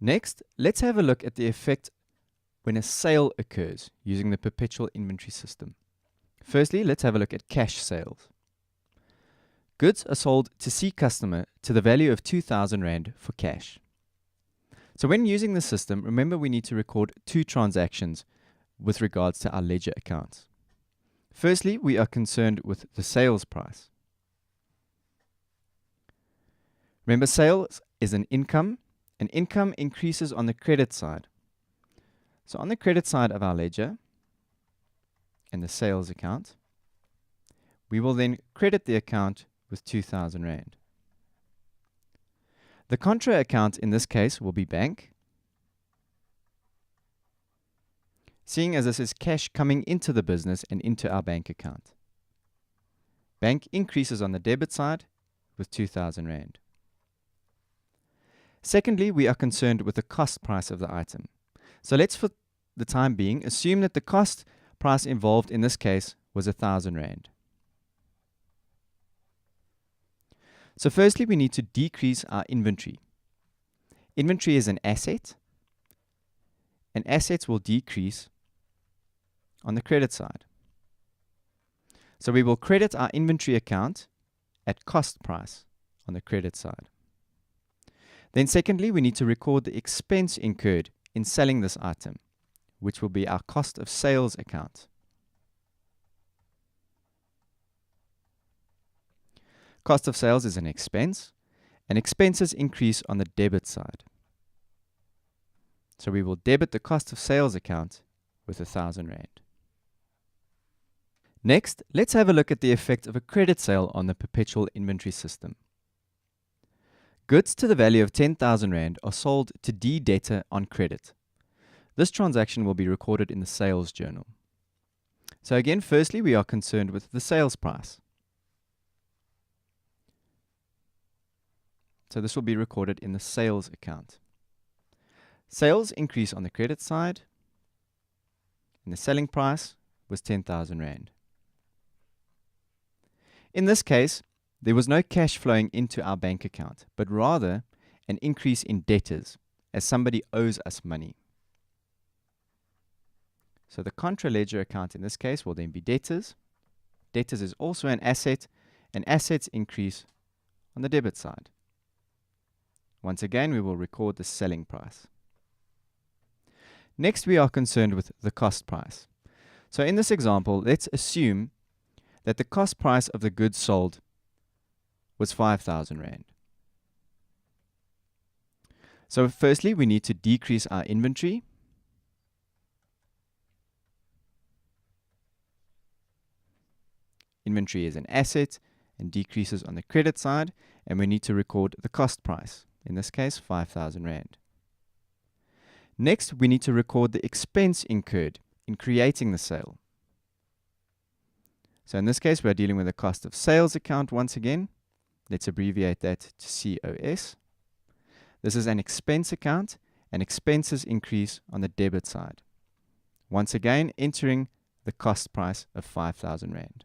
Next, let's have a look at the effect when a sale occurs using the perpetual inventory system. Firstly, let's have a look at cash sales. Goods are sold to C customer to the value of 2,000 Rand for cash. So when using the system, remember we need to record two transactions with regards to our ledger accounts. Firstly, we are concerned with the sales price. Remember, sales is an income, and income increases on the credit side. So on the credit side of our ledger and the sales account, we will then credit the account with 2,000 Rand. The contra account in this case will be bank, seeing as this is cash coming into the business and into our bank account. Bank increases on the debit side with 2,000 Rand. Secondly, we are concerned with the cost price of the item. So let's, for the time being, assume that the cost price involved in this case was 1,000 Rand. So firstly, we need to decrease our inventory. Inventory is an asset, and assets will decrease on the credit side. So we will credit our inventory account at cost price on the credit side. Then secondly, we need to record the expense incurred in selling this item, which will be our cost of sales account. Cost of sales is an expense, and expenses increase on the debit side. So we will debit the cost of sales account with 1,000 Rand. Next, let's have a look at the effect of a credit sale on the perpetual inventory system. Goods to the value of 10,000 Rand are sold to D debtor on credit. This transaction will be recorded in the sales journal. So again, firstly, we are concerned with the sales price. So this will be recorded in the sales account. Sales increase on the credit side, and the selling price was 10,000 Rand. In this case, there was no cash flowing into our bank account, but rather an increase in debtors, as somebody owes us money. So the contra ledger account in this case will then be debtors. Debtors is also an asset, and assets increase on the debit side. Once again, we will record the selling price. Next, we are concerned with the cost price. So in this example, let's assume that the cost price of the goods sold was 5,000 Rand. So firstly, we need to decrease our inventory. Inventory is an asset and decreases on the credit side, and we need to record the cost price. In this case, 5,000 Rand. Next, we need to record the expense incurred in creating the sale. So in this case, we are dealing with the cost of sales account once again. Let's abbreviate that to COS. This is an expense account, and expenses increase on the debit side. Once again, entering the cost price of 5,000 Rand.